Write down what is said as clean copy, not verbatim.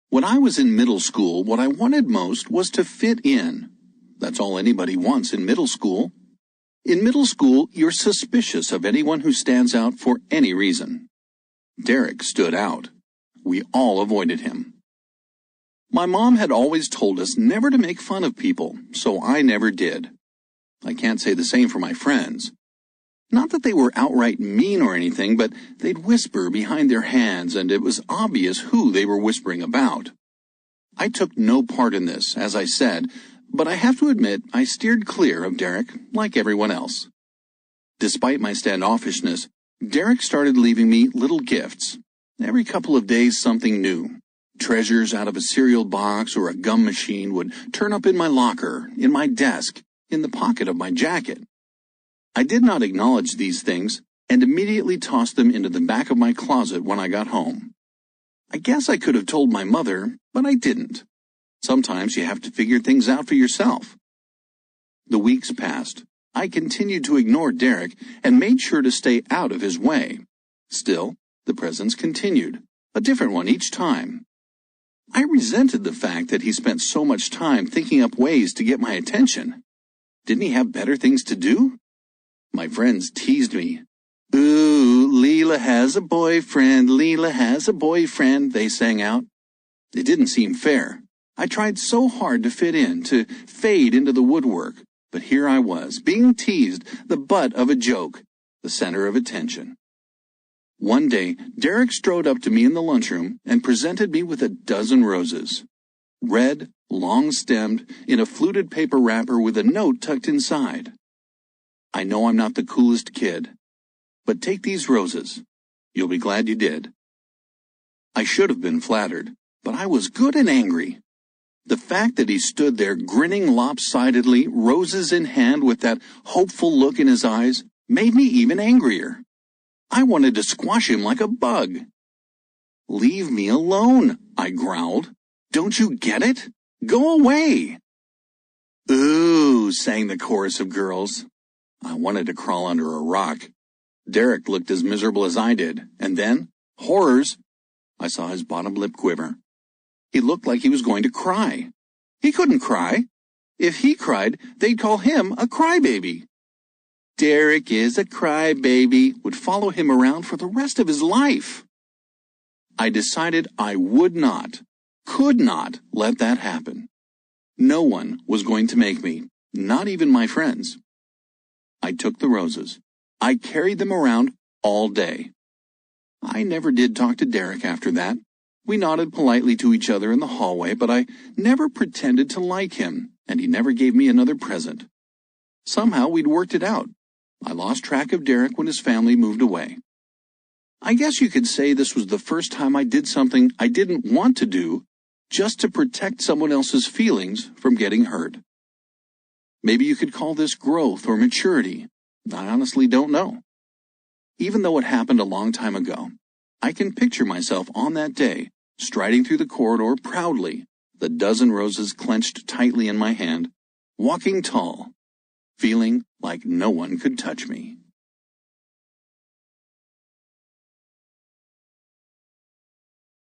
When I was in middle school, what I wanted most was to fit in. That's all anybody wants in middle school. In middle school, you're suspicious of anyone who stands out for any reason. Derek stood out. We all avoided him. My mom had always told us never to make fun of people, so I never did. I can't say the same for my friends. Not that they were outright mean or anything, but they'd whisper behind their hands, and it was obvious who they were whispering about. I took no part in this, as I said, but I have to admit I steered clear of Derek like everyone else. Despite my standoffishness, Derek started leaving me little gifts. Every couple of days something new. Treasures out of a cereal box or a gum machine would turn up in my locker, in my desk, in the pocket of my jacket. I did not acknowledge these things and immediately tossed them into the back of my closet when I got home. I guess I could have told my mother, but I didn't. Sometimes you have to figure things out for yourself. The weeks passed. I continued to ignore Derek and made sure to stay out of his way. Still, the presents continued, a different one each time. I resented the fact that he spent so much time thinking up ways to get my attention. Didn't he have better things to do? My friends teased me. "Ooh, Leela has a boyfriend, Leela has a boyfriend," they sang out. It didn't seem fair. I tried so hard to fit in, to fade into the woodwork, but here I was, being teased, the butt of a joke, the center of attention. One day, Derek strode up to me in the lunchroom and presented me with a dozen roses. Red, long-stemmed, in a fluted paper wrapper with a note tucked inside. I know I'm not the coolest kid, but take these roses. You'll be glad you did. I should have been flattered, but I was good and angry. The fact that he stood there grinning lopsidedly, roses in hand with that hopeful look in his eyes, made me even angrier. I wanted to squash him like a bug. "Leave me alone," I growled. "Don't you get it? Go away." "Ooh," sang the chorus of girls. I wanted to crawl under a rock. Derek looked as miserable as I did, and then, horrors, I saw his bottom lip quiver. He looked like he was going to cry. He couldn't cry. If he cried, they'd call him a crybaby. "Derek is a crybaby" would follow him around for the rest of his life. I decided I would not, could not let that happen. No one was going to make me, not even my friends. I took the roses. I carried them around all day. I never did talk to Derek after that. We nodded politely to each other in the hallway, but I never pretended to like him, and he never gave me another present. Somehow we'd worked it out. I lost track of Derek when his family moved away. I guess you could say this was the first time I did something I didn't want to do, just to protect someone else's feelings from getting hurt. Maybe you could call this growth or maturity. I honestly don't know. Even though it happened a long time ago, I can picture myself on that day, striding through the corridor proudly, the dozen roses clenched tightly in my hand, walking tall, feeling like no one could touch me.